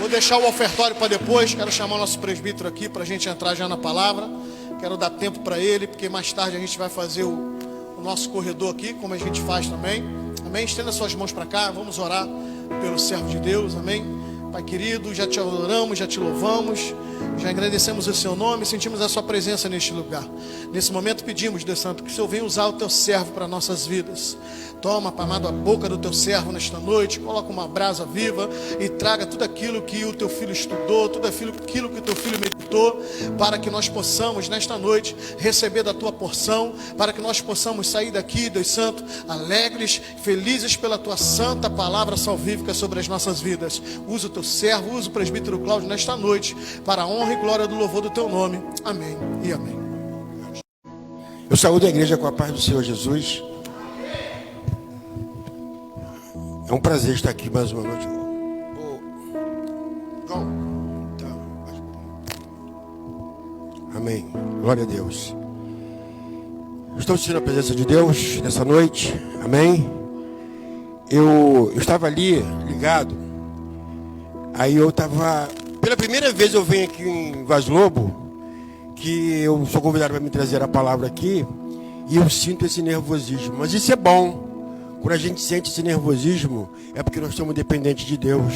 Vou deixar o ofertório para depois. Quero chamar o nosso presbítero aqui para a gente entrar já na palavra. Quero dar tempo para ele, porque mais tarde a gente vai fazer o nosso corredor aqui, como a gente faz também. Amém? Estenda suas mãos para cá. Vamos orar pelo servo de Deus. Amém? Pai querido, já te adoramos, já te louvamos, já agradecemos o seu nome, sentimos a sua presença neste lugar. Nesse momento pedimos, Deus Santo, que o Senhor venha usar o teu servo para nossas vidas. Toma, Pai amado, a boca do teu servo nesta noite, coloca uma brasa viva e traga tudo aquilo que o teu filho estudou, tudo aquilo que o teu filho meditou, para que nós possamos nesta noite receber da tua porção, para que nós possamos sair daqui, Deus Santo, alegres, felizes pela tua santa palavra salvífica sobre as nossas vidas. Usa o teu servo, usa o presbítero Cláudio nesta noite, para a honra e glória do louvor do teu nome. Amém e amém. Eu saúdo a igreja com a paz do Senhor Jesus. É um prazer estar aqui mais uma noite. Amém. Glória a Deus. Estou sentindo a presença de Deus nessa noite. Amém. Eu estava ali ligado. Aí eu estava... Pela primeira vez eu venho aqui em Vaz Lobo, que eu sou convidado para me trazer a palavra aqui, e eu sinto esse nervosismo. Mas isso é bom. Quando a gente sente esse nervosismo, é porque nós somos dependentes de Deus.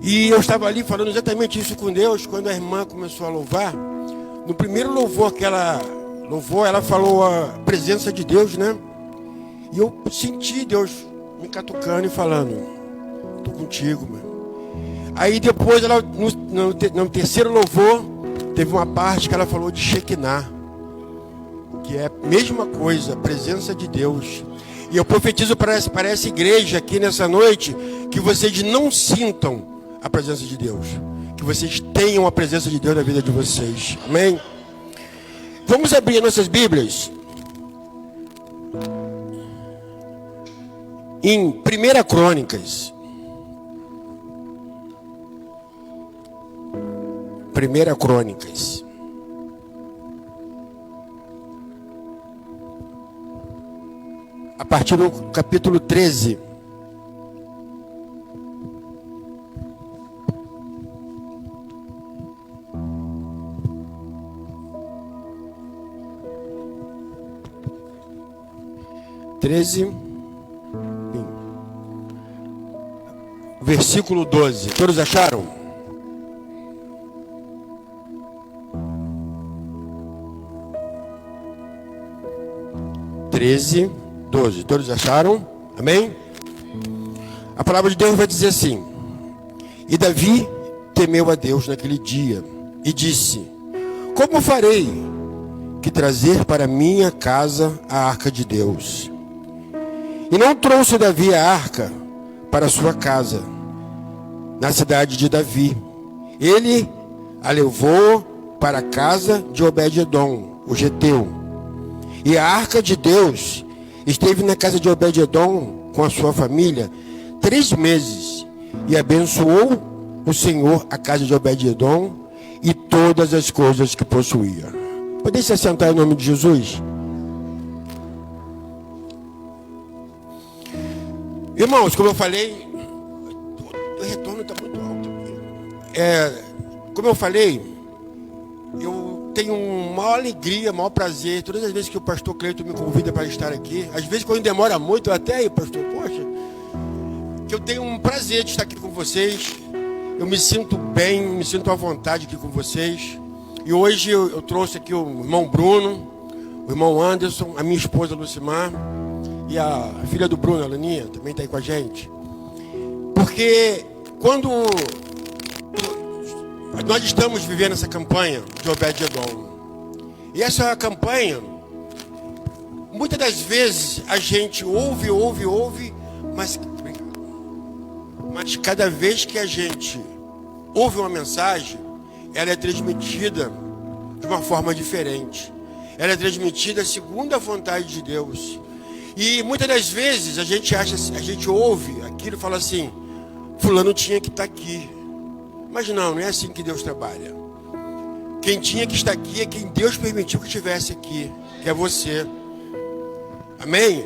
E eu estava ali falando exatamente isso com Deus, quando a irmã começou a louvar. No primeiro louvor que ela louvou, ela falou a presença de Deus, né? E eu senti Deus me catucando e falando, estou contigo, meu. Aí depois, ela, no terceiro louvor, teve uma parte que ela falou de Shekinah, que é a mesma coisa, a presença de Deus. E eu profetizo para essa igreja aqui nessa noite, que vocês não sintam a presença de Deus, que vocês tenham a presença de Deus na vida de vocês. Amém? Vamos abrir nossas Bíblias em 1 Crônicas. 1 Crônicas. A partir do capítulo 13. Versículo 12. Todos acharam? Treze, 12. Todos acharam? Amém? A palavra de Deus vai dizer assim: E Davi temeu a Deus naquele dia e disse: Como farei que trazer para minha casa a arca de Deus? E não trouxe Davi a arca para sua casa, na cidade de Davi. Ele a levou para a casa de Obed-edom, o geteu. E a arca de Deus esteve na casa de Obed-edom com a sua família 3 meses. E abençoou o Senhor a casa de Obed-edom e todas as coisas que possuía. Podem se assentar em nome de Jesus? Irmãos, como eu falei, o retorno está muito alto. Como eu falei, eu tenho maior alegria, maior prazer, todas as vezes que o pastor Cleiton me convida para estar aqui, às vezes quando demora muito, eu até aí, pastor, poxa, que eu tenho um prazer de estar aqui com vocês, eu me sinto bem, me sinto à vontade aqui com vocês. E hoje eu trouxe aqui o irmão Bruno, o irmão Anderson, a minha esposa Lucimar, e a filha do Bruno, a Laninha, também está aí com a gente. Porque quando nós estamos vivendo essa campanha de Obed-edom, e essa campanha, muitas das vezes a gente ouve, mas cada vez que a gente ouve uma mensagem, ela é transmitida de uma forma diferente. Ela é transmitida segundo a vontade de Deus. E muitas das vezes a gente ouve aquilo e fala assim: fulano tinha que estar aqui. Mas não é assim que Deus trabalha. Quem tinha que estar aqui é quem Deus permitiu que estivesse aqui, que é você. Amém?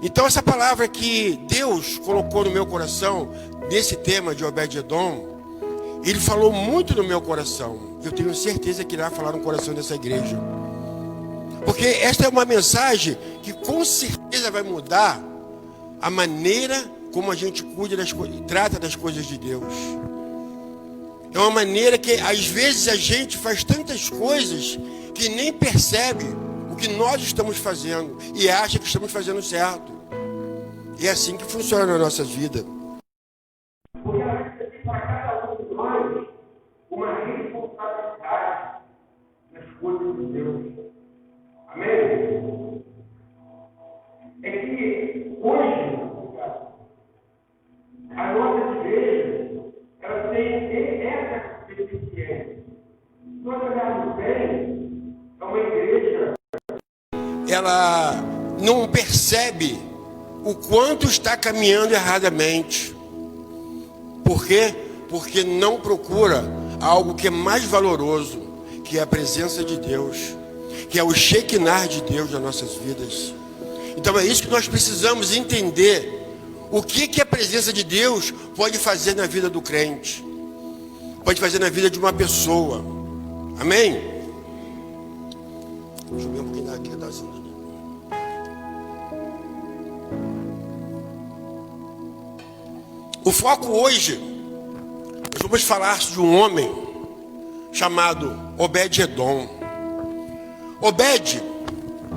Então essa palavra que Deus colocou no meu coração, nesse tema de Obed-edom, Ele falou muito no meu coração. Eu tenho certeza que irá falar no coração dessa igreja. Porque esta é uma mensagem que com certeza vai mudar a maneira como a gente cuida das coisas, trata das coisas de Deus. É uma maneira que às vezes a gente faz tantas coisas que nem percebe o que nós estamos fazendo e acha que estamos fazendo certo. E é assim que funciona na nossa vida. Porque ela vai ter para cada um de nós uma responsabilidade nas coisas de Deus. Amém? É que hoje a nossa igreja ela tem essa deficiência. Se nós olharmos bem, é uma igreja. Ela não percebe o quanto está caminhando erradamente. Por quê? Porque não procura algo que é mais valoroso, que é a presença de Deus, que é o Shekinah de Deus nas nossas vidas. Então é isso que nós precisamos entender. O que a presença de Deus pode fazer na vida do crente? Pode fazer na vida de uma pessoa. Amém? Deixa eu ver um pouquinho daqui. O foco hoje, nós vamos falar de um homem chamado Obed-Edom. Obed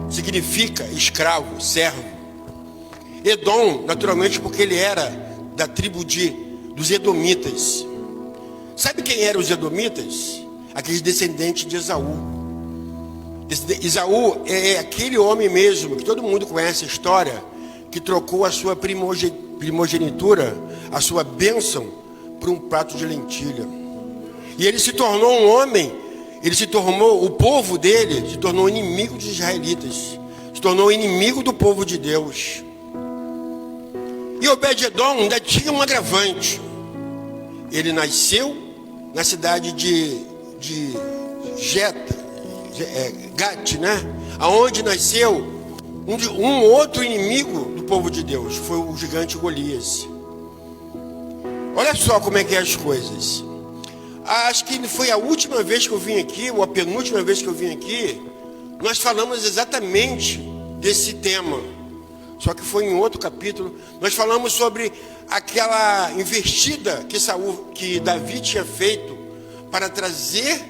significa escravo, servo. Edom, naturalmente, porque ele era da tribo dos Edomitas. Sabe quem eram os Edomitas? Aqueles descendentes de Esaú. Esaú é aquele homem mesmo, que todo mundo conhece a história, que trocou a sua primogenitura, a sua bênção, por um prato de lentilha. E ele se tornou um homem, o povo dele se tornou inimigo dos israelitas, se tornou inimigo do povo de Deus. E Obed-Edom ainda tinha um agravante. Ele nasceu na cidade de Gate, né? Aonde nasceu um outro inimigo do povo de Deus, foi o gigante Golias. Olha só como é que é as coisas. Acho que foi a última vez que eu vim aqui, ou a penúltima vez que eu vim aqui, nós falamos exatamente desse tema. Só que foi em outro capítulo. Nós falamos sobre aquela investida que Davi tinha feito para trazer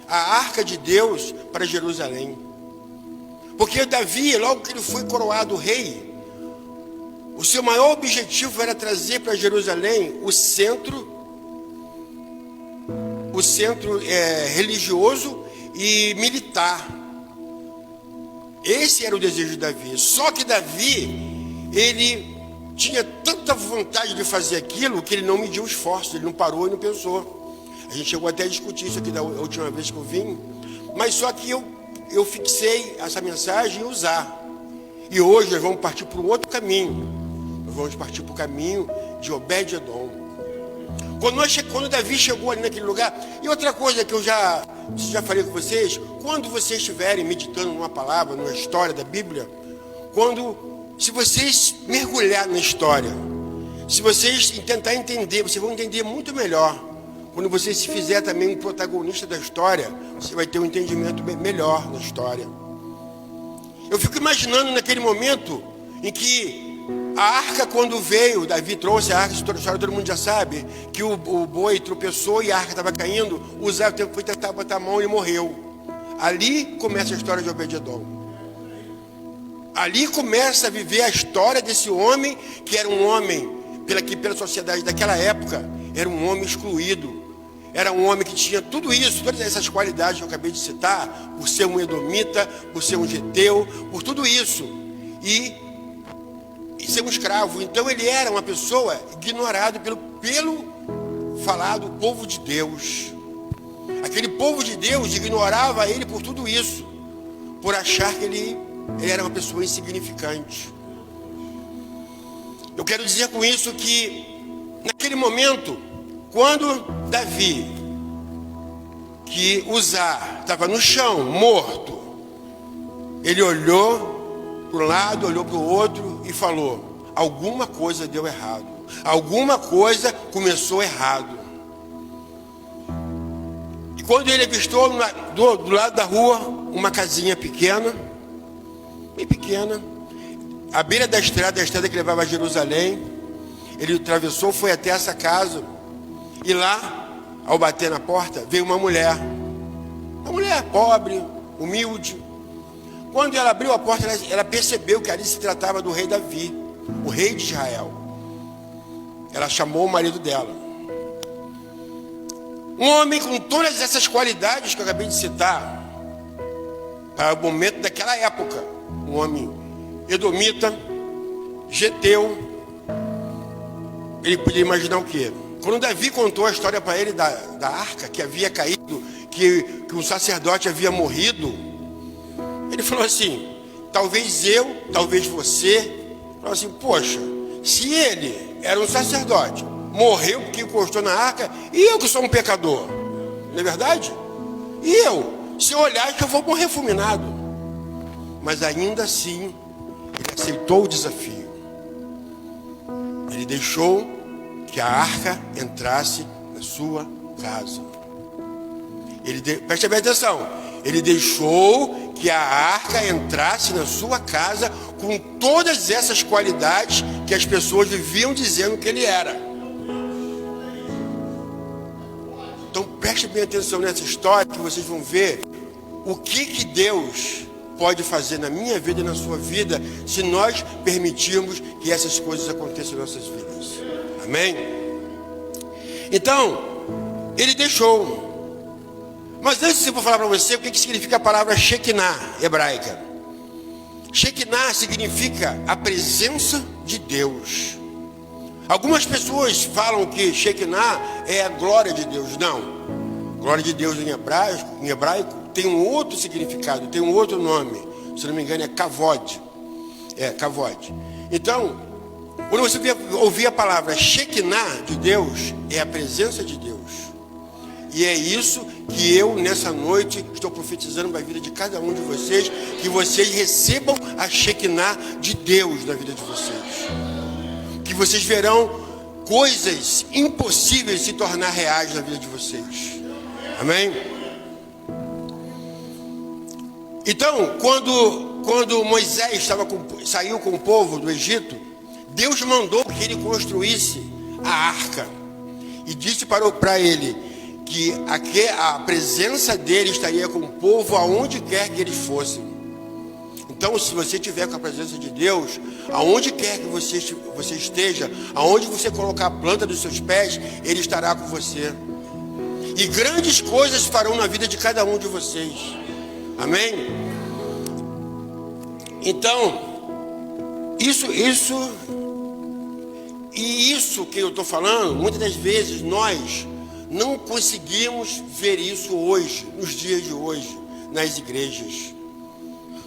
a arca de Deus para Jerusalém. Porque Davi, logo que ele foi coroado rei, o seu maior objetivo era trazer para Jerusalém o centro religioso e militar. Esse era o desejo de Davi. Só que Davi, ele tinha tanta vontade de fazer aquilo que ele não mediu esforço, ele não parou e não pensou. A gente chegou até a discutir isso aqui da última vez que eu vim, mas só que eu fixei essa mensagem em usar. E hoje nós vamos partir para um outro caminho. Nós vamos partir para o caminho de Obed-Edom. Quando Davi chegou ali naquele lugar, e outra coisa que eu já falei com vocês, quando vocês estiverem meditando numa palavra, numa história da Bíblia, se vocês mergulhar na história, se vocês tentar entender, vocês vão entender muito melhor. Quando você se fizer também um protagonista da história, você vai ter um entendimento melhor da história. Eu fico imaginando naquele momento em que a arca, quando veio, Davi trouxe a arca, todo mundo já sabe, que o boi tropeçou e a arca estava caindo, Uzziah foi tentar botar a mão e morreu. Ali começa a história de Obed-Edom. Ali começa a viver a história desse homem, que era um homem, pela sociedade daquela época, era um homem excluído. Era um homem que tinha tudo isso, todas essas qualidades que eu acabei de citar, por ser um edomita, por ser um geteu, por tudo isso. E ser um escravo. Então ele era uma pessoa ignorada pelo falado povo de Deus. Aquele povo de Deus ignorava ele por tudo isso, por achar que ele era uma pessoa insignificante. Eu quero dizer com isso que naquele momento, quando Davi, que Uzziah estava no chão, morto, ele olhou para um lado, olhou para o outro e falou: alguma coisa deu errado, alguma coisa começou errado. quando ele avistou do lado da rua uma casinha pequena, bem pequena, à beira da estrada que levava a Jerusalém. Ele atravessou, foi até essa casa, e lá, ao bater na porta, veio uma mulher pobre, humilde. Quando ela abriu a porta, ela percebeu que ali se tratava do rei Davi, o rei de Israel. Ela chamou o marido dela. Um homem com todas essas qualidades que eu acabei de citar, para o momento daquela época. Um homem edomita, geteu. Ele podia imaginar o quê? Quando Davi contou a história para ele da arca que havia caído, que um sacerdote havia morrido, ele falou assim: talvez eu, talvez você. Falou assim: poxa, se ele era um sacerdote, morreu porque encostou na arca, e eu que sou um pecador, não é verdade? E eu, se eu olhar, que eu vou morrer fulminado. Mas ainda assim, ele aceitou o desafio. Ele deixou que a arca entrasse na sua casa. Preste bem atenção. Ele deixou que a arca entrasse na sua casa com todas essas qualidades que as pessoas viviam dizendo que ele era. Então preste bem atenção nessa história, que vocês vão ver o que Deus pode fazer na minha vida e na sua vida, se nós permitirmos que essas coisas aconteçam em nossas vidas. Amém? Então, ele deixou. Mas antes eu vou falar para você o que significa a palavra Shekinah hebraica. Shekinah significa a presença de Deus. Algumas pessoas falam que Shekinah é a glória de Deus. Não. Glória de Deus em hebraico tem um outro significado, tem um outro nome. Se não me engano é Kavod. Kavod. Então, quando você ouvir a palavra Shekinah de Deus, é a presença de Deus. E é isso que eu, nessa noite, estou profetizando para a vida de cada um de vocês, que vocês recebam a Shekinah de Deus na vida de vocês. Que vocês verão coisas impossíveis se tornar reais na vida de vocês. Amém? Então, quando Moisés saiu com o povo do Egito, Deus mandou que ele construísse a arca. E disse para ele que a presença dele estaria com o povo aonde quer que eles fossem. Então, se você estiver com a presença de Deus, aonde quer que você esteja, aonde você colocar a planta dos seus pés, Ele estará com você. E grandes coisas farão na vida de cada um de vocês. Amém? Então, isso que eu estou falando, muitas das vezes nós não conseguimos ver isso hoje, nos dias de hoje, nas igrejas.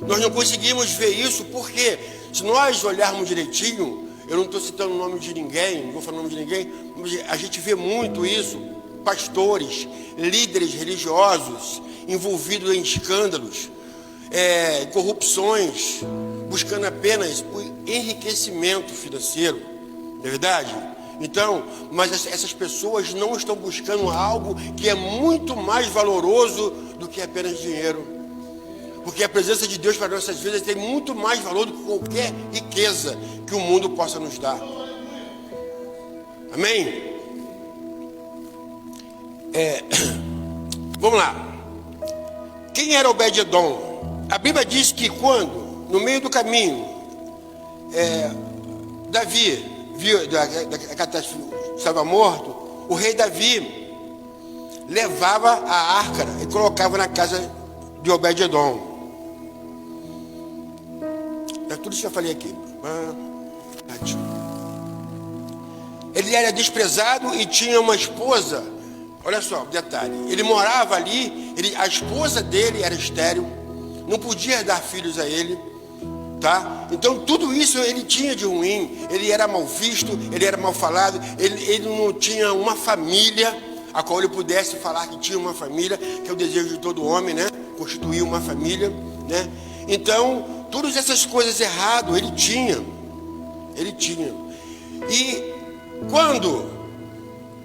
Nós não conseguimos ver isso porque, se nós olharmos direitinho, eu não estou citando o nome de ninguém, não vou falar o nome de ninguém, mas a gente vê muito isso, pastores, líderes religiosos, envolvidos em escândalos, corrupções, buscando apenas o enriquecimento financeiro, não é verdade? Então, mas essas pessoas não estão buscando algo que é muito mais valoroso do que apenas dinheiro. Porque a presença de Deus para nossas vidas tem muito mais valor do que qualquer riqueza que o mundo possa nos dar. Amém? Vamos lá. Quem era Obed-edom? A Bíblia diz que quando, no meio do caminho, Davi viu da catástrofe, estava morto, o rei Davi levava a arca e colocava na casa de Obed-edom. É tudo isso que eu falei aqui. Ele era desprezado e tinha uma esposa. Olha só, detalhe. Ele morava ali, a esposa dele era estéril, não podia dar filhos a ele, tá? Então tudo isso ele tinha de ruim. Ele era mal visto, ele era mal falado, ele não tinha uma família a qual ele pudesse falar que tinha uma família, que é o desejo de todo homem, né? Constituir uma família, né? Então, todas essas coisas erradas ele tinha. E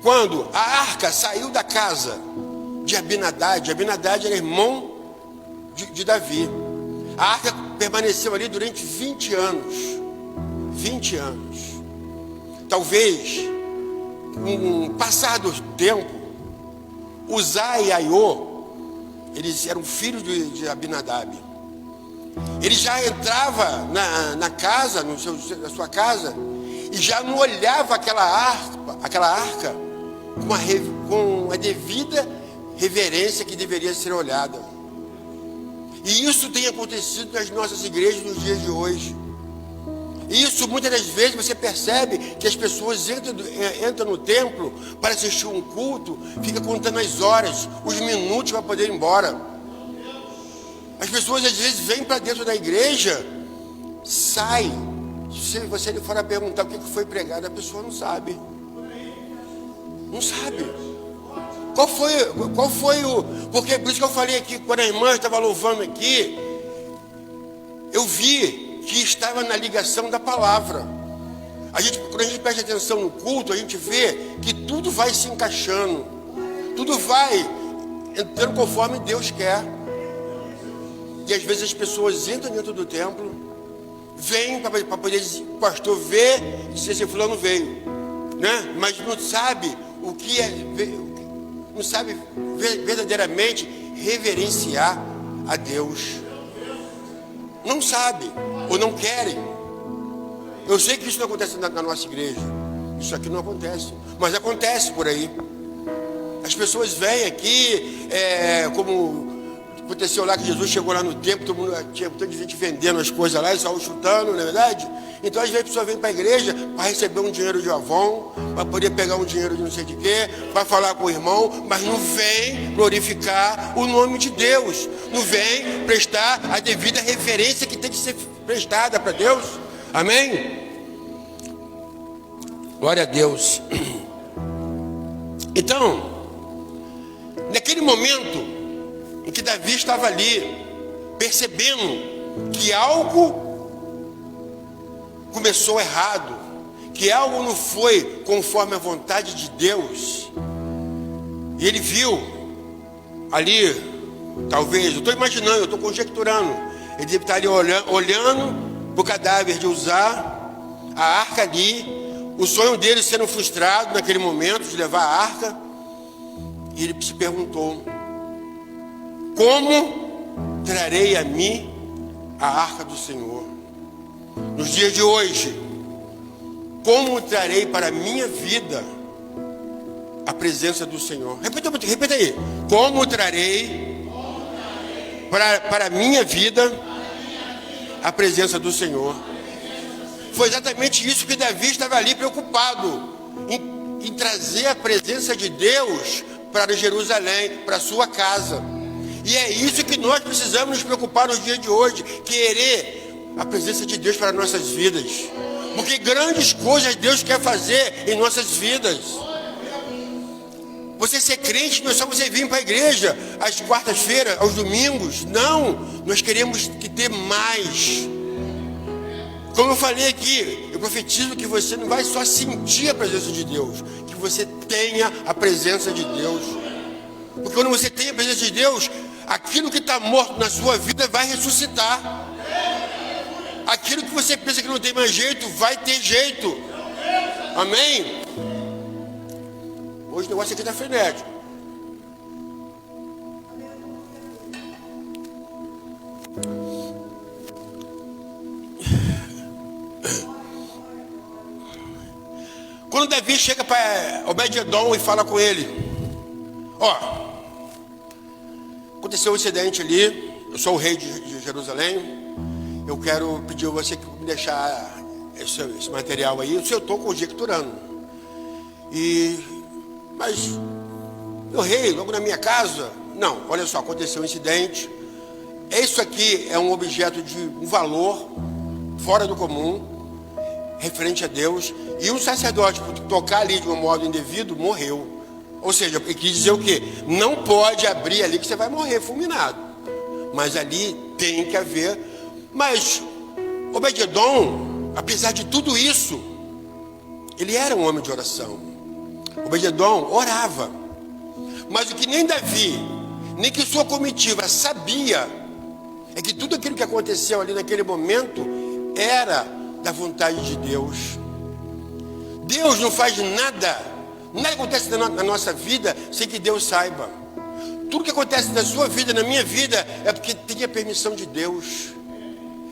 quando a arca saiu da casa de Abinadab. Abinadab era irmão de Davi. A arca permaneceu ali durante 20 anos. 20 anos. Talvez, com o passar do tempo, Uzá e Aiô, eles eram filhos de Abinadab. Ele já entrava na casa, na sua casa, e já não olhava aquela arca com a devida reverência que deveria ser olhada. E isso tem acontecido nas nossas igrejas nos dias de hoje. Isso, muitas das vezes, você percebe que as pessoas entram no templo para assistir um culto, fica contando as horas, os minutos para poder ir embora. As pessoas, às vezes, vêm para dentro da igreja, saem. Se você for perguntar o que foi pregado, a pessoa não sabe. Não sabe. Qual foi o... Porque, por isso que eu falei aqui, quando a irmã estava louvando aqui, eu vi que estava na ligação da palavra. Quando a gente presta atenção no culto, a gente vê que tudo vai se encaixando. Tudo vai entrando conforme Deus quer. E às vezes as pessoas entram dentro do templo, vêm para poder o pastor ver se esse fulano veio, né? Mas não sabe o que é, não sabe verdadeiramente reverenciar a Deus. Não sabe, ou não querem. Eu sei que isso não acontece na nossa igreja. Isso aqui não acontece, mas acontece por aí. As pessoas vêm aqui, como aconteceu lá que Jesus chegou lá no templo, todo mundo, tinha tanta gente vendendo as coisas lá, e saiu chutando, não é verdade? Então às vezes a pessoa vem para a igreja para receber um dinheiro de Avon, para poder pegar um dinheiro de não sei de quê, para falar com o irmão, mas não vem glorificar o nome de Deus, não vem prestar a devida referência que tem que ser prestada para Deus. Amém? Glória a Deus. Então, naquele momento em que Davi estava ali, percebendo que algo começou errado, que algo não foi conforme a vontade de Deus, e ele viu ali, talvez, eu estou imaginando, eu estou conjecturando, ele deve estar ali olhando para o cadáver de Uzá, a arca ali, o sonho dele sendo frustrado naquele momento de levar a arca, e ele se perguntou: como trarei a mim a arca do Senhor? Nos dias de hoje, como trarei para a minha vida a presença do Senhor? Repita aí. Como trarei para a minha vida a presença do Senhor? Foi exatamente isso que Davi estava ali preocupado, em trazer a presença de Deus para Jerusalém, para a sua casa. E é isso que nós precisamos nos preocupar nos dias de hoje, querer a presença de Deus para nossas vidas, porque grandes coisas Deus quer fazer em nossas vidas. Você ser crente não é só você vir para a igreja às quartas-feiras, aos domingos. Não, nós queremos que ter mais. Como eu falei aqui, eu profetizo que você não vai só sentir a presença de Deus, que você tenha a presença de Deus. Porque quando você tem a presença de Deus, aquilo que está morto na sua vida vai ressuscitar. Aquilo que você pensa que não tem mais jeito, vai ter jeito. Amém? Hoje o negócio aqui está frenético. Quando Davi chega para Obed-Edom e fala com ele: aconteceu um incidente ali, eu sou o rei de Jerusalém, eu quero pedir a você que me deixar esse material aí. Eu estou conjecturando. Mas, meu rei, logo na minha casa? Não, olha só, aconteceu um incidente. Isso aqui é um objeto de um valor fora do comum, referente a Deus. E um sacerdote, por tocar ali de um modo indevido, morreu. Ou seja, ele quis dizer o quê? Não pode abrir ali que você vai morrer fulminado. Mas ali tem que haver. Mas Obed-Edom, apesar de tudo isso, ele era um homem de oração. Obed-Edom orava. Mas o que nem Davi, nem que sua comitiva sabia, é que tudo aquilo que aconteceu ali naquele momento era da vontade de Deus. Deus não faz nada, nada acontece na nossa vida sem que Deus saiba. Tudo que acontece na sua vida, na minha vida, é porque tem a permissão de Deus.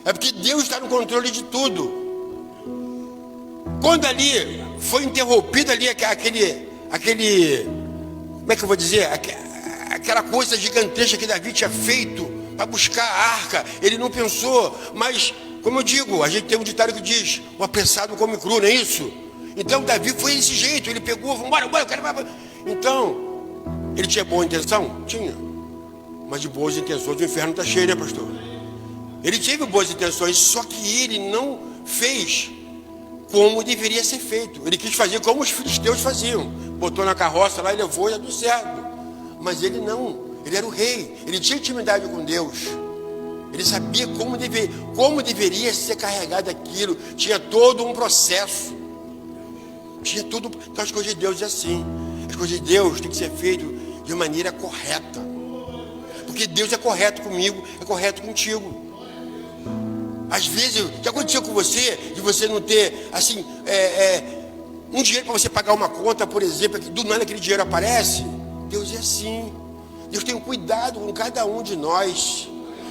É porque Deus está no controle de tudo. Quando ali foi interrompido ali aquele, como é que eu vou dizer? Aquela coisa gigantesca que Davi tinha feito para buscar a arca. Ele não pensou, mas, como eu digo, a gente tem um ditado que diz: o apressado come cru, não é isso? Então Davi foi desse jeito, ele pegou, vamos embora, eu quero... Então, ele tinha boa intenção? Tinha. Mas de boas intenções o inferno está cheio, né, pastor? Ele teve boas intenções, só que ele não fez como deveria ser feito. Ele quis fazer como os filisteus faziam. Botou na carroça lá e levou, e já deu certo. Mas ele não, ele era o rei, ele tinha intimidade com Deus. Ele sabia como deveria ser carregado aquilo. Tinha todo um processo. Tinha tudo. Então as coisas de Deus é assim. As coisas de Deus tem que ser feito de maneira correta. Porque Deus é correto comigo, é correto contigo. Às vezes, o que aconteceu com você, de você não ter, assim, um dinheiro para você pagar uma conta, por exemplo, que do nada aquele dinheiro aparece. Deus é assim. Deus tem um cuidado com cada um de nós.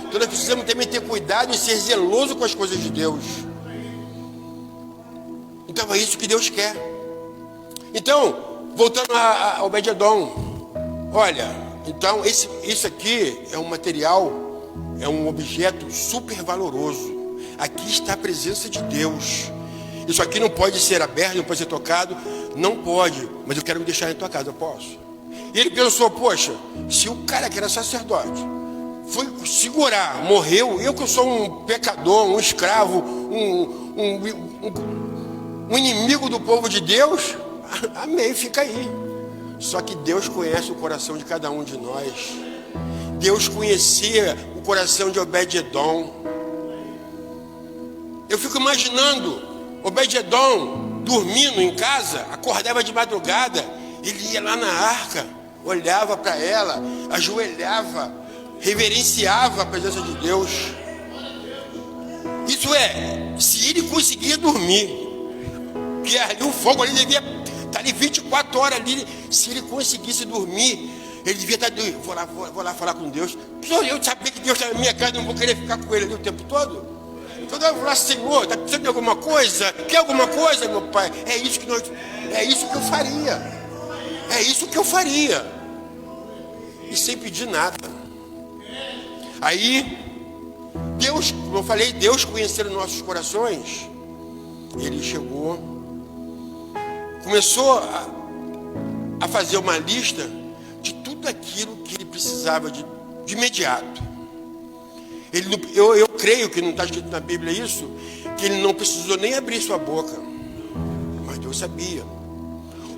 Então nós precisamos também ter cuidado e ser zeloso com as coisas de Deus. Então é isso que Deus quer. Então, voltando a Obed-Edom, olha, então isso aqui é um material, é um objeto super valoroso. Aqui está a presença de Deus. Isso aqui não pode ser aberto, não pode ser tocado, não pode, mas eu quero me deixar em tua casa, eu posso? E ele pensou, poxa, se o cara que era sacerdote foi segurar, morreu, eu que sou um pecador, um escravo, um inimigo do povo de Deus, amém, fica aí. Só que Deus conhece o coração de cada um de nós. Deus conhecia o coração de Obed-Edom. Eu fico imaginando Obed-Edom dormindo em casa, acordava de madrugada, ele ia lá na arca, olhava para ela, ajoelhava, reverenciava a presença de Deus. Isso é, se ele conseguia dormir, porque ali o fogo ali devia estar ali 24 horas ali, se ele conseguisse dormir, ele devia estar, vou lá falar com Deus. Eu sabia que Deus está na minha casa, não vou querer ficar com ele ali o tempo todo. Então eu vou falar, Senhor, está precisando de alguma coisa? Quer alguma coisa, meu pai? É isso que eu faria. É isso que eu faria. E sem pedir nada. Aí, Deus, como eu falei, Deus conhecendo nossos corações, ele chegou, começou a fazer uma lista de tudo aquilo que ele precisava de imediato. Eu creio que não está escrito na Bíblia isso, que ele não precisou nem abrir sua boca, mas Deus sabia.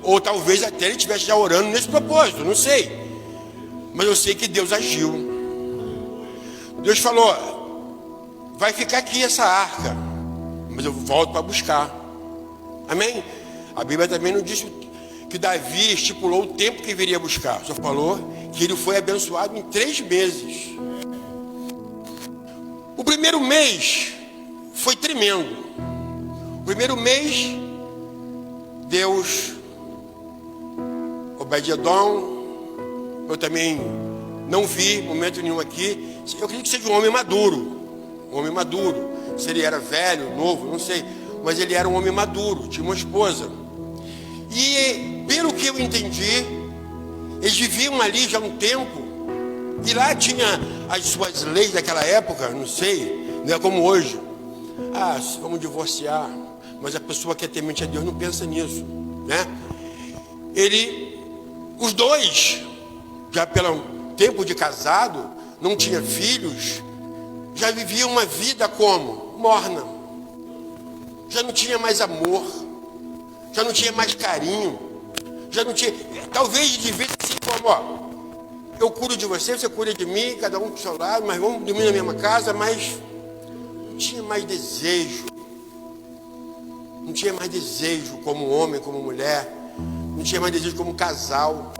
Ou talvez até ele estivesse já orando nesse propósito, não sei. Mas eu sei que Deus agiu. Deus falou, vai ficar aqui essa arca, mas eu volto para buscar. Amém? A Bíblia também não diz que Davi estipulou o tempo que viria buscar. Só falou que ele foi abençoado em 3 meses. O primeiro mês foi tremendo. O primeiro mês, Deus, Obed-Edom, eu também não vi momento nenhum aqui. Eu acredito que seja um homem maduro. Um homem maduro. Se ele era velho, novo, não sei. Mas ele era um homem maduro, tinha uma esposa. E pelo que eu entendi, eles viviam ali já há um tempo. E lá tinha as suas leis daquela época, não sei, não é como hoje. Ah, vamos divorciar. Mas a pessoa que é temente a Deus não pensa nisso, né? Os dois, já pelo tempo de casado, não tinha filhos, já viviam uma vida como? Morna. Já não tinha mais amor, já não tinha mais carinho, já não tinha, talvez de vez assim como, ó, eu cuido de você, você cuida de mim, cada um pro seu lado, mas vamos dormir na mesma casa, mas não tinha mais desejo. Não tinha mais desejo como homem, como mulher. Não tinha mais desejo como casal.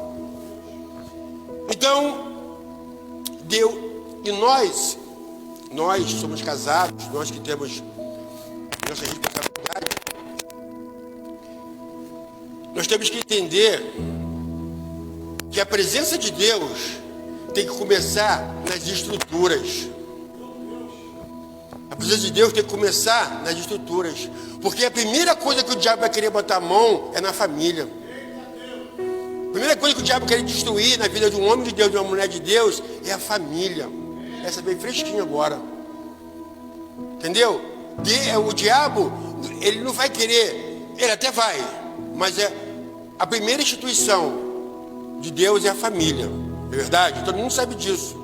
Então, Deus, e nós somos casados, nós que temos nossa responsabilidade, nós temos que entender que a presença de Deus tem que começar nas estruturas. A presença de Deus tem que começar nas estruturas. Porque a primeira coisa que o diabo vai querer botar a mão é na família. A primeira coisa que o diabo quer destruir na vida de um homem de Deus, de uma mulher de Deus, é a família. Essa bem fresquinha agora. Entendeu? O diabo, ele não vai querer, ele até vai, mas a primeira instituição de Deus é a família. Não é verdade? Todo mundo sabe disso.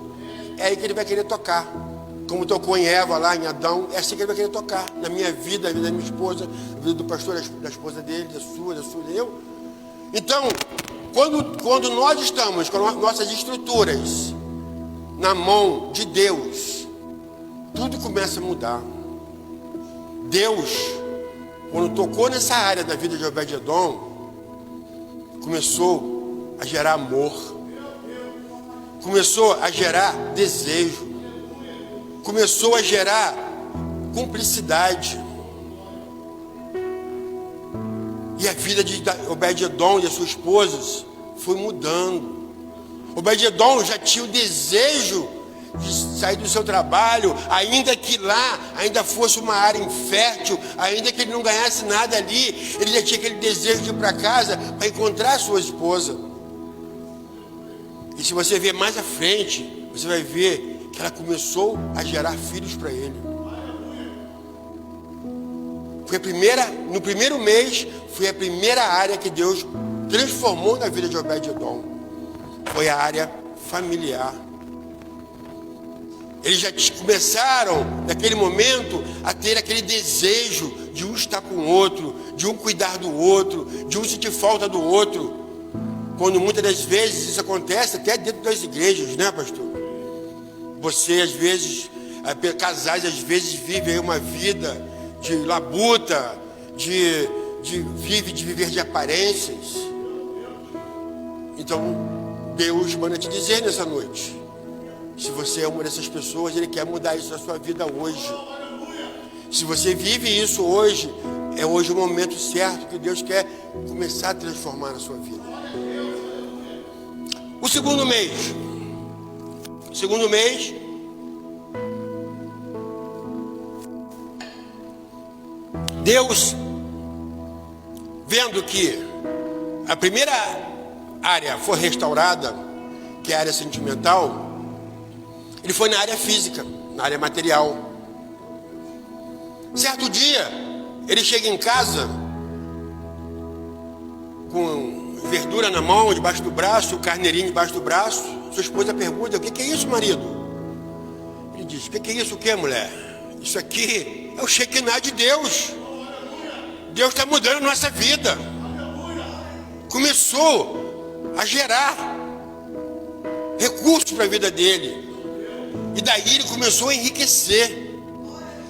É aí que ele vai querer tocar. Como tocou em Eva lá, em Adão, é assim que ele vai querer tocar. Na minha vida, na vida da minha esposa, na vida do pastor, da esposa dele, da sua, eu. Então, quando nós estamos com nossas estruturas na mão de Deus, tudo começa a mudar. Deus, quando tocou nessa área da vida de Obed-Edom, começou a gerar amor, começou a gerar desejo, começou a gerar cumplicidade. E a vida de Obed-Edom e as suas esposas foi mudando. Obed-Edom já tinha o desejo de sair do seu trabalho, ainda que lá ainda fosse uma área infértil, ainda que ele não ganhasse nada ali, ele já tinha aquele desejo de ir para casa para encontrar a sua esposa. E se você ver mais à frente, você vai ver que ela começou a gerar filhos para ele. Foi no primeiro mês, foi a primeira área que Deus transformou na vida de Obed-Edom. Foi a área familiar. Eles já começaram, naquele momento, a ter aquele desejo de um estar com o outro, de um cuidar do outro, de um sentir falta do outro. Quando muitas das vezes isso acontece até dentro das igrejas, né, pastor? Você, às vezes, casais, às vezes, vivem uma vida de labuta, de viver de aparências. Então, Deus manda te dizer nessa noite, se você é uma dessas pessoas, Ele quer mudar isso na sua vida hoje. Se você vive isso hoje, é hoje o momento certo que Deus quer começar a transformar na sua vida. O segundo mês, Deus, vendo que a primeira área foi restaurada, que é a área sentimental, Ele foi na área física, na área material. Certo dia, ele chega em casa com verdura na mão, debaixo do braço, o carneirinho debaixo do braço. Sua esposa pergunta: o que é isso, marido? Ele diz: o que é isso, o que, mulher? Isso aqui é o Shekinah de Deus. Deus está mudando a nossa vida. Começou a gerar recursos para a vida dele. E daí ele começou a enriquecer.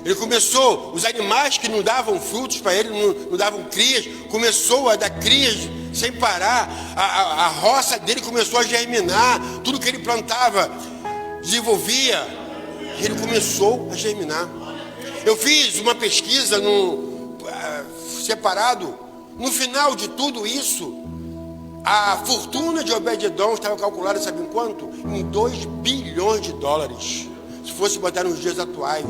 Ele começou, os animais que não davam frutos para ele, não davam crias, começou a dar crias sem parar. A roça dele começou a germinar. Tudo que ele plantava desenvolvia. E ele começou a germinar. Eu fiz uma pesquisa separado. No final de tudo isso, a fortuna de Obed-Edom estava calculada, sabe em quanto? Em 2 bilhões de dólares. Se fosse botar nos dias atuais.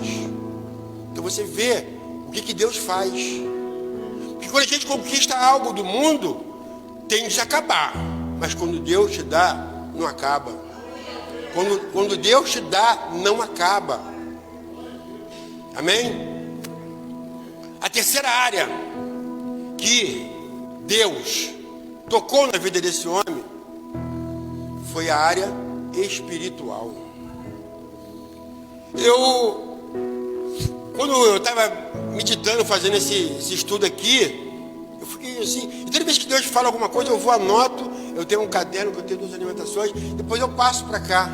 Então você vê o que Deus faz. Porque quando a gente conquista algo do mundo, tende a acabar. Mas quando Deus te dá, não acaba. Quando Deus te dá, não acaba. Amém? A terceira área que Deus tocou na vida desse homem foi a área espiritual. Quando eu estava meditando, fazendo esse estudo aqui, eu fiquei assim, e toda vez que Deus fala alguma coisa, eu vou, anoto. Eu tenho um caderno que eu tenho 2 alimentações, depois eu passo para cá.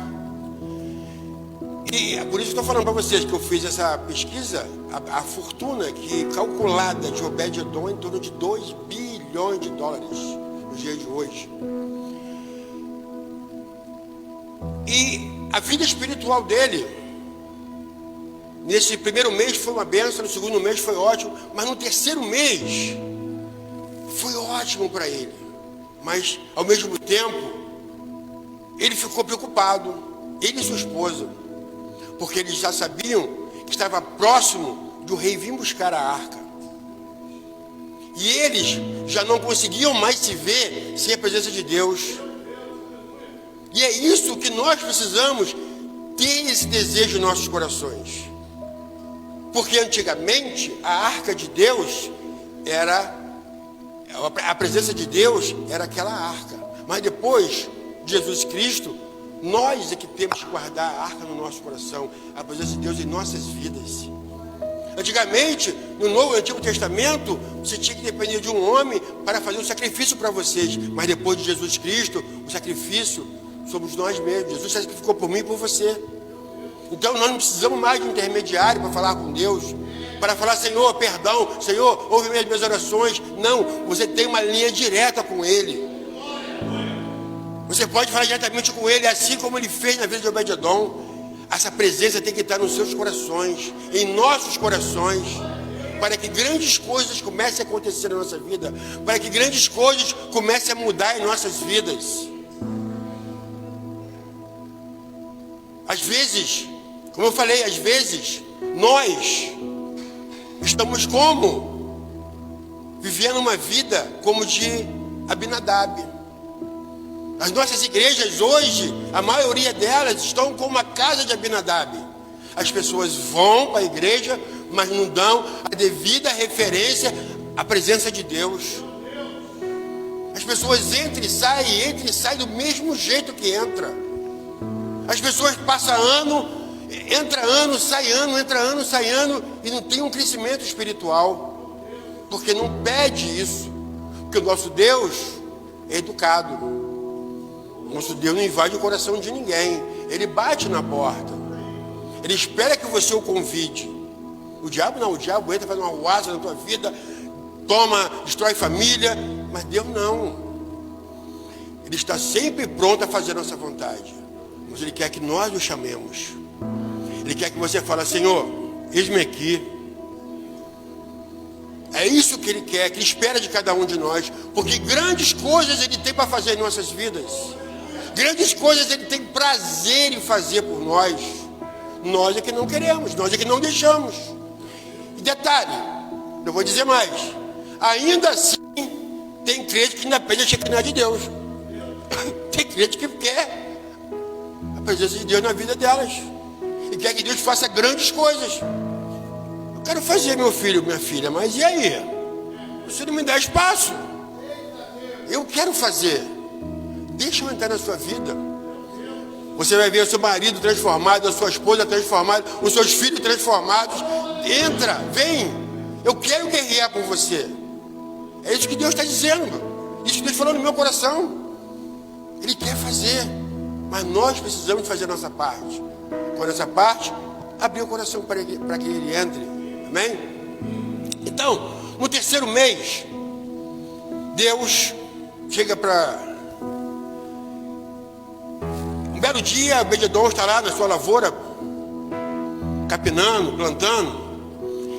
E é por isso que eu estou falando para vocês que eu fiz essa pesquisa. A fortuna que calculada de Obed-Edom é em torno de 2 bilhões de dólares nos dias de hoje. E a vida espiritual dele, nesse primeiro mês foi uma bênção, no segundo mês foi ótimo, mas no terceiro mês foi ótimo para ele. Mas ao mesmo tempo, ele ficou preocupado, ele e sua esposa, porque eles já sabiam que estava próximo do rei vir buscar a arca. E eles já não conseguiam mais se ver sem a presença de Deus. E é isso que nós precisamos ter, esse desejo em nossos corações. Porque antigamente a arca de Deus era, a presença de Deus era aquela arca. Mas depois de Jesus Cristo, nós é que temos que guardar a arca no nosso coração, a presença de Deus em nossas vidas. Antigamente, no Antigo Testamento, você tinha que depender de um homem para fazer um sacrifício para vocês. Mas depois de Jesus Cristo, o sacrifício somos nós mesmos. Jesus sacrificou por mim e por você. Então nós não precisamos mais de intermediário para falar com Deus, para falar, Senhor, perdão, Senhor, ouve minhas orações. Não, você tem uma linha direta com Ele. Você pode falar diretamente com Ele, assim como Ele fez na vida de Obed-edom. Essa presença tem que estar nos seus corações, em nossos corações, para que grandes coisas comecem a acontecer na nossa vida, para que grandes coisas comecem a mudar em nossas vidas. Às vezes, como eu falei, às vezes, nós estamos vivendo uma vida como de Abinadab. As nossas igrejas hoje, a maioria delas estão como a casa de Abinadab. As pessoas vão para a igreja, mas não dão a devida referência à presença de Deus. As pessoas entram e saem do mesmo jeito que entra. As pessoas passam ano, entra ano, sai ano, entra ano, sai ano, e não tem um crescimento espiritual, porque não pede isso, porque o nosso Deus é educado. Nosso Deus não invade o coração de ninguém. Ele bate na porta. Ele espera que você o convide. O diabo não, o diabo entra, faz uma ruaça na tua vida, toma, destrói família, mas Deus não. Ele está sempre pronto a fazer a nossa vontade, mas Ele quer que nós o chamemos. Ele quer que você fale, Senhor, eis-me aqui. É isso que Ele quer, que Ele espera de cada um de nós, porque grandes coisas Ele tem para fazer em nossas vidas. Grandes coisas Ele tem prazer em fazer por nós. Nós é que não queremos, nós é que não deixamos. E detalhe, eu vou dizer mais, ainda assim tem crente que ainda pede a Shekinah de Deus. Tem crente que quer a presença de Deus na vida delas e quer que Deus faça grandes coisas. Eu quero fazer, meu filho, minha filha, mas e aí? Você não me dá espaço. Eu quero fazer. Deixa eu entrar na sua vida. Você vai ver o seu marido transformado, a sua esposa transformada, os seus filhos transformados. Entra, vem. Eu quero guerrear por você. É isso que Deus está dizendo. Isso que Deus falou no meu coração. Ele quer fazer, mas nós precisamos fazer a nossa parte. Com a nossa parte, abrir o coração para que Ele entre. Amém? Então, no terceiro mês, Deus chega para... Um belo dia, Obed-edom está lá na sua lavoura, capinando, plantando,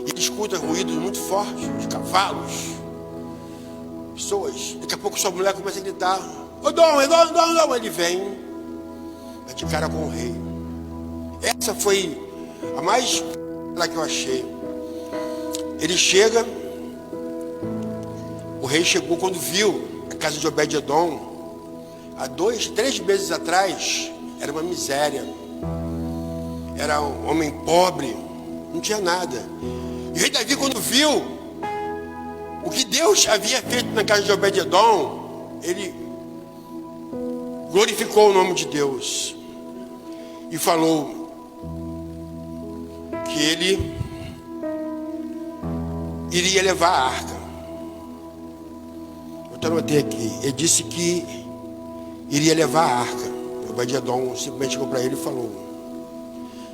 e ele escuta ruídos muito fortes de cavalos, pessoas. Daqui a pouco sua mulher começa a gritar, Edom. Ele vem, vai de cara com o rei. Essa foi a mais lá que eu achei. Ele chega, o rei chegou quando viu a casa de Obed-edom. Há 2, 3 meses atrás, era uma miséria. Era um homem pobre, não tinha nada. E o rei Davi, quando viu o que Deus havia feito na casa de Obed-edom, ele glorificou o nome de Deus e falou que ele iria levar a arca. Eu anotei aqui. Ele disse que iria levar a arca. O Obed-edom simplesmente chegou para ele e falou,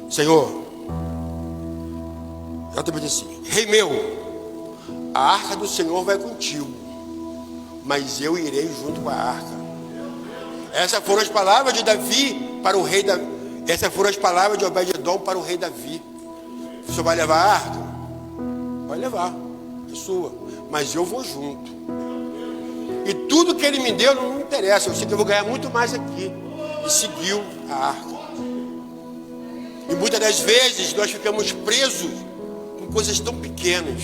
Senhor, eu também disse assim, rei meu, a arca do Senhor vai contigo, mas eu irei junto com a arca. Essas foram as palavras de Davi para o rei Davi. Essas foram as palavras de Obed-edom para o rei Davi. O senhor vai levar a arca? Vai levar, é sua. Mas eu vou junto. E tudo que ele me deu não me interessa. Eu sei que eu vou ganhar muito mais aqui. E seguiu a arca. E muitas das vezes nós ficamos presos com coisas tão pequenas.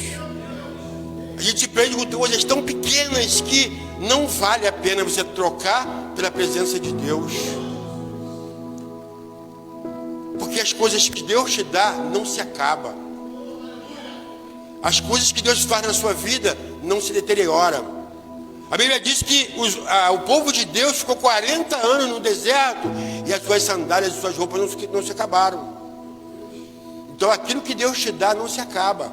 A gente se prende com coisas tão pequenas que não vale a pena você trocar pela presença de Deus. Porque as coisas que Deus te dá não se acabam. As coisas que Deus faz na sua vida não se deterioram. A Bíblia diz que o povo de Deus ficou 40 anos no deserto e as suas sandálias e suas roupas não se acabaram. Então aquilo que Deus te dá não se acaba.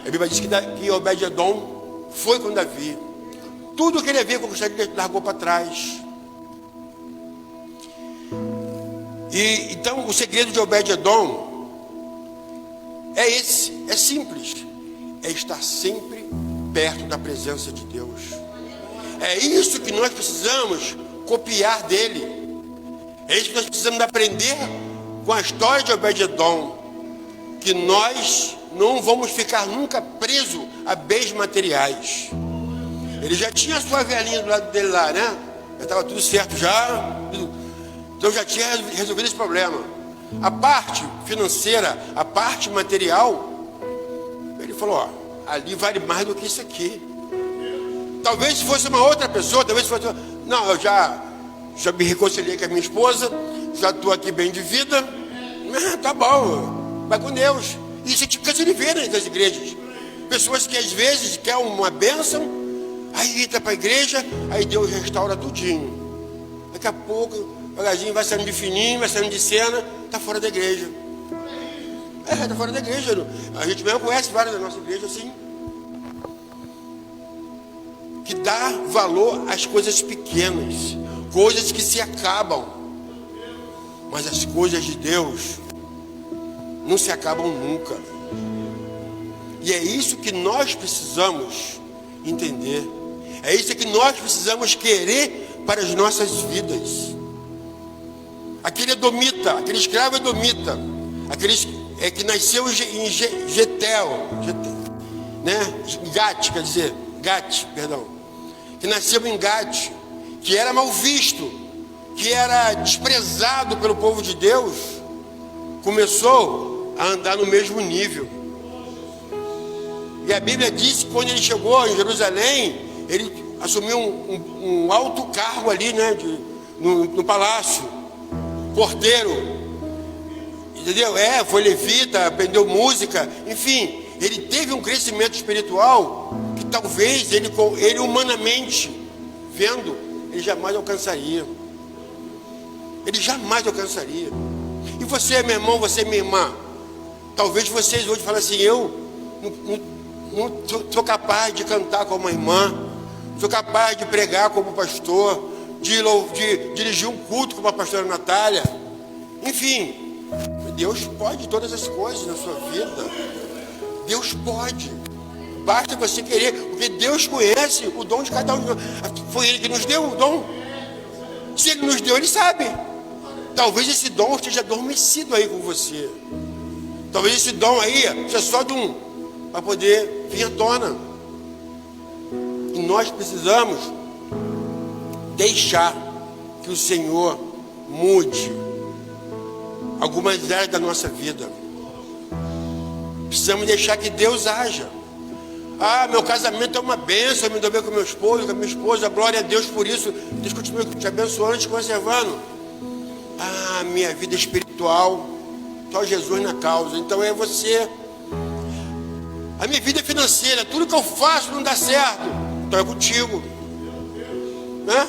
A Bíblia diz que Obed-edom foi com Davi. Tudo que ele havia conquistado ele largou para trás. E então o segredo de Obed-edom é esse, é simples. É estar sempre perto da presença de Deus. É isso que nós precisamos copiar dele. É isso que nós precisamos aprender com a história de Obed-edom. Que nós não vamos ficar nunca presos a bens materiais. Ele já tinha a sua velhinha do lado dele lá, né? Já estava tudo certo já. Então já tinha resolvido esse problema. A parte financeira, a parte material, ele falou, ó, ali vale mais do que isso aqui. Talvez se fosse uma outra pessoa, talvez se fosse... Não, eu já me reconciliei com a minha esposa, já estou aqui bem de vida. Tá bom, vai com Deus. Isso a gente cansa de ver nas igrejas. Pessoas que às vezes querem uma bênção, aí entra para a igreja, aí Deus restaura tudinho. Daqui a pouco, devagarzinho, vai saindo de fininho, vai saindo de cena, está fora da igreja. Está fora da igreja. A gente mesmo conhece vários da nossa igreja assim. Que dá valor às coisas pequenas, coisas que se acabam. Mas as coisas de Deus não se acabam nunca. E é isso que nós precisamos entender. É isso que nós precisamos querer para as nossas vidas. Aquele edomita, aquele escravo edomita, aquele que nasceu em Getel, né? Gate, quer dizer, Gate, perdão. Que nasceu em Gate, que era mal visto, que era desprezado pelo povo de Deus, começou a andar no mesmo nível. E a Bíblia diz que quando ele chegou em Jerusalém, ele assumiu um alto cargo ali, né, no palácio, porteiro, entendeu? Foi levita, aprendeu música, enfim, ele teve um crescimento espiritual que talvez ele humanamente vendo, ele jamais alcançaria. Ele jamais alcançaria. E você, meu irmão, você, minha irmã, talvez vocês hoje falem assim, eu não sou capaz de cantar como uma irmã, sou capaz de pregar como pastor, de dirigir um culto como a pastora Natália. Enfim, Deus pode todas as coisas na sua vida. Deus pode. Basta você querer, porque Deus conhece o dom de cada um. Foi Ele que nos deu o dom. Se Ele nos deu, Ele sabe. Talvez esse dom esteja adormecido aí com você. Talvez esse dom aí seja só de para poder vir à tona. E nós precisamos deixar que o Senhor mude algumas áreas da nossa vida. Precisamos deixar que Deus haja. Meu casamento é uma bênção, eu me dou bem com meu esposo, com a minha esposa, glória a Deus por isso. Deus continua te abençoando, te conservando. Minha vida espiritual, só Jesus na causa. Então é você. A minha vida financeira, tudo que eu faço não dá certo. Então é contigo, né?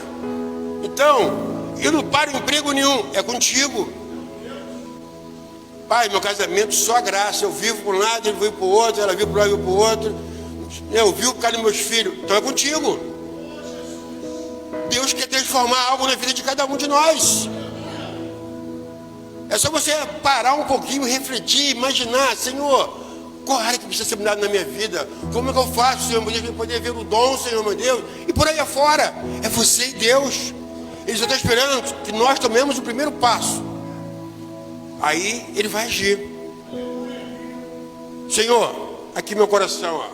Então, eu não paro emprego nenhum, é contigo. Pai, meu casamento só graça. Eu vivo por um lado, ele vive para o outro, ela vive para um lado, eu vivo para o outro. Eu vivo por causa dos meus filhos. Então é contigo. Deus quer transformar algo na vida de cada um de nós. É só você parar um pouquinho, refletir, imaginar, Senhor, qual área que precisa ser mudada na minha vida? Como é que eu faço, Senhor, meu Deus, para poder ver o dom, Senhor, meu Deus? E por aí afora, é você e Deus. Ele só está esperando que nós tomemos o primeiro passo. Aí ele vai agir. Senhor, aqui meu coração, ó.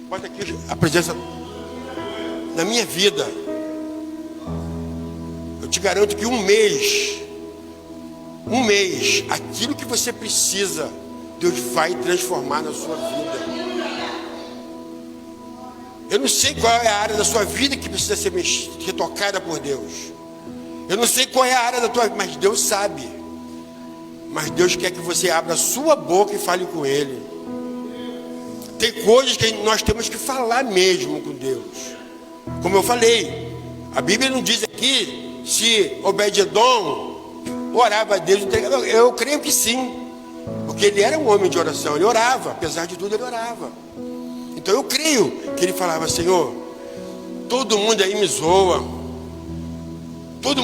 Bota aqui a presença na minha vida. Eu te garanto que um mês, aquilo que você precisa, Deus vai transformar na sua vida. Eu não sei qual é a área da sua vida que precisa ser retocada por Deus. Eu não sei qual é a área da tua vida, mas Deus sabe. Mas Deus quer que você abra a sua boca e fale com Ele. Tem coisas que nós temos que falar mesmo com Deus. Como eu falei, a Bíblia não diz aqui se Obed-Edom orava a Deus. Eu creio que sim, porque ele era um homem de oração, ele orava, apesar de tudo ele orava. Então eu creio que ele falava: Senhor, todo mundo aí me zoa, todo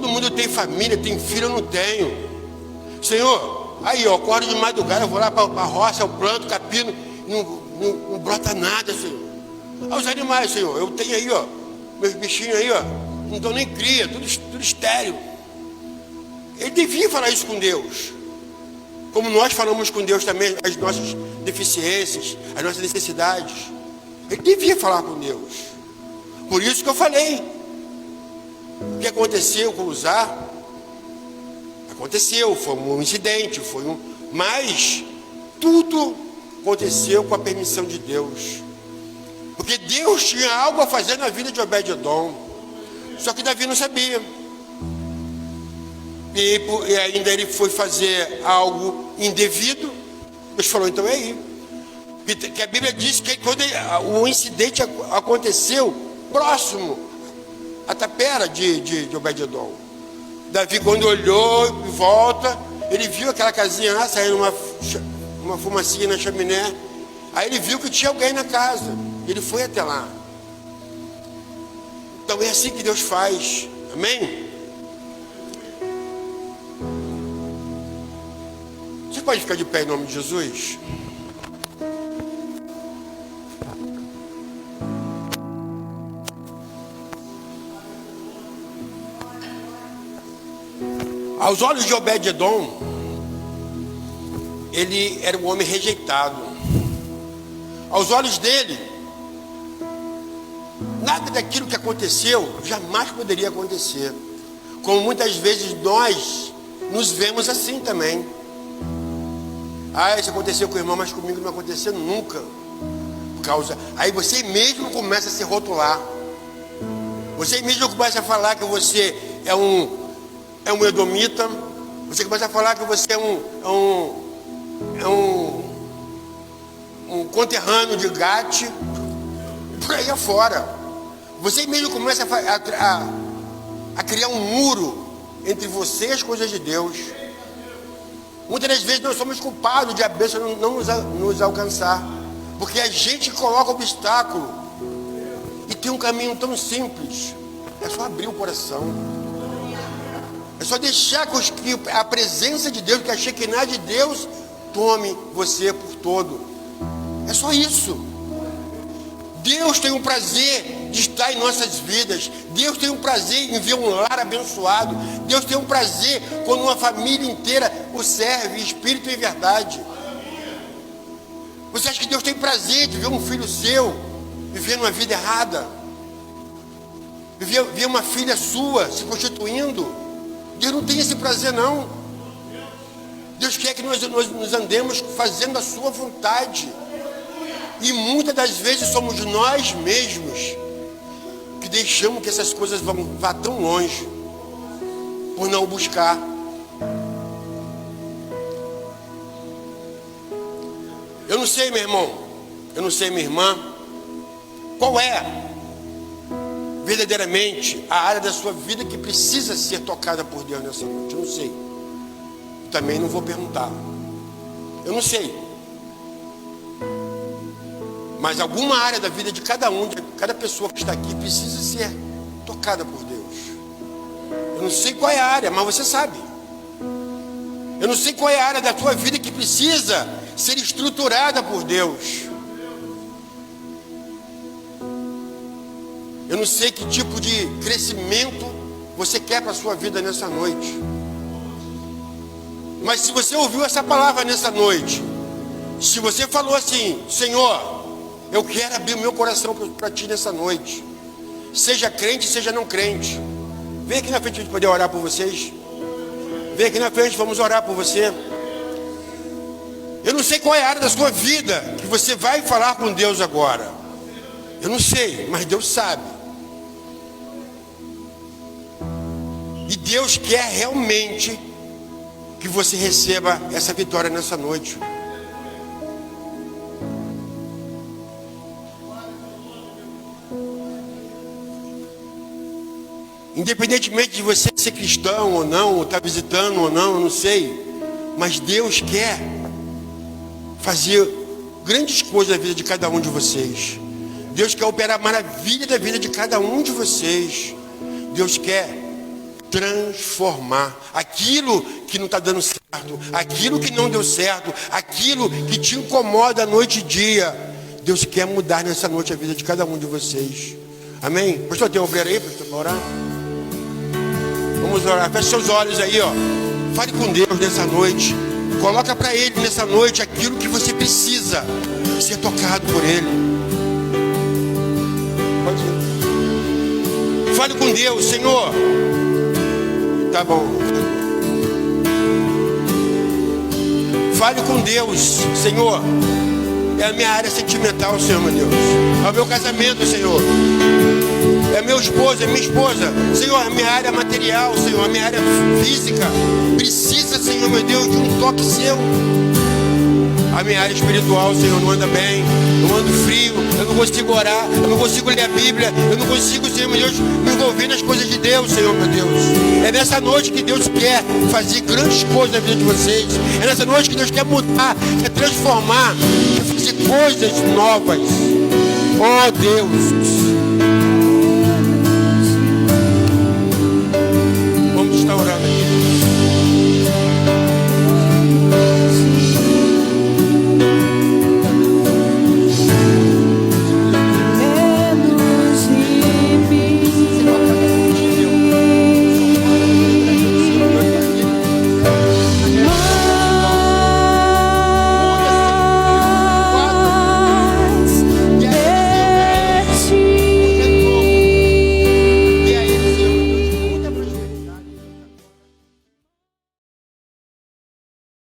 mundo tem família, tem filho, eu não tenho. Senhor, aí ó, acordo de madrugada, eu vou lá para a roça, eu planto capino, não brota nada, Senhor. Aos animais, Senhor, eu tenho aí ó, meus bichinhos aí ó, não dão nem cria, tudo estéril. Ele devia falar isso com Deus, como nós falamos com Deus também, as nossas deficiências, as nossas necessidades. Ele devia falar com Deus. Por isso que eu falei. O que aconteceu com o Uzá? Aconteceu, foi um incidente, mas tudo aconteceu com a permissão de Deus. Porque Deus tinha algo a fazer na vida de Obed-Edom. Só que Davi não sabia. E ainda ele foi fazer algo indevido. Deus falou: então é aí. Que a Bíblia diz que quando o incidente aconteceu próximo à tapera de Obed-Edom, Davi, quando olhou em volta, ele viu aquela casinha lá, saindo uma fumacinha na chaminé. Aí ele viu que tinha alguém na casa. Ele foi até lá. Então é assim que Deus faz. Amém? Você pode ficar de pé em nome de Jesus? Aos olhos de Obed-Edom, ele era um homem rejeitado. Aos olhos dele, nada daquilo que aconteceu jamais poderia acontecer. Como muitas vezes nós nos vemos assim também. Isso aconteceu com o irmão, mas comigo não aconteceu nunca. Aí você mesmo começa a se rotular. Você mesmo começa a falar que você é um edomita. Você começa a falar que você é um conterrâneo de Gate. Por aí afora. Você mesmo começa a criar um muro entre você e as coisas de Deus. Muitas das vezes nós somos culpados de a bênção não nos alcançar, porque a gente coloca obstáculo. E tem um caminho tão simples. É só abrir o coração. É só deixar que a presença de Deus, que a Shekinah de Deus tome você por todo. É só isso. Deus tem um prazer de estar em nossas vidas. Deus tem um prazer em ver um lar abençoado. Deus tem um prazer quando uma família inteira o serve, espírito e verdade. Você acha que Deus tem prazer de ver um filho seu vivendo uma vida errada? Ver uma filha sua se constituindo? Deus não tem esse prazer, não. Deus quer que nós nos andemos fazendo a sua vontade. E muitas das vezes somos nós mesmos que deixamos que essas coisas vá tão longe por não buscar. Eu não sei, meu irmão, eu não sei, minha irmã, qual é verdadeiramente a área da sua vida que precisa ser tocada por Deus nessa noite. Eu não sei. Eu também não vou perguntar. Eu não sei. Mas alguma área da vida de cada um, de cada pessoa que está aqui, precisa ser tocada por Deus. Eu não sei qual é a área, mas você sabe. Eu não sei qual é a área da tua vida que precisa ser estruturada por Deus. Eu não sei que tipo de crescimento você quer para a sua vida nessa noite. Mas se você ouviu essa palavra nessa noite, se você falou assim: Senhor, eu quero abrir o meu coração para ti nessa noite, seja crente, seja não crente, vem aqui na frente para a gente poder orar por vocês. Vem aqui na frente, vamos orar por você. Eu não sei qual é a área da sua vida que você vai falar com Deus agora. Eu não sei, mas Deus sabe. E Deus quer realmente que você receba essa vitória nessa noite. Independentemente de você ser cristão ou não, ou estar visitando ou não, eu não sei. Mas Deus quer fazer grandes coisas na vida de cada um de vocês. Deus quer operar maravilha da vida de cada um de vocês. Deus quer transformar aquilo que não está dando certo, aquilo que não deu certo, aquilo que te incomoda noite e dia. Deus quer mudar nessa noite a vida de cada um de vocês. Amém? Pastor, tem um obreiro aí, pastor, para orar? Vamos orar. Feche seus olhos aí, ó. Fale com Deus nessa noite. Coloca para Ele nessa noite aquilo que você precisa ser tocado por Ele. Pode ir. Fale com Deus, Senhor. Tá bom. Fale com Deus, Senhor. É a minha área sentimental, Senhor, meu Deus. É o meu casamento, Senhor. É meu esposo, é minha esposa. Senhor, a minha área material, Senhor, a minha área física precisa, Senhor, meu Deus, de um toque seu. A minha área espiritual, Senhor, não anda bem, eu ando frio, eu não consigo orar, eu não consigo ler a Bíblia, eu não consigo, Senhor, meu Deus, me envolver nas coisas de Deus, Senhor, meu Deus. É nessa noite que Deus quer fazer grandes coisas na vida de vocês. É nessa noite que Deus quer mudar, quer transformar, quer fazer coisas novas. Oh, Deus.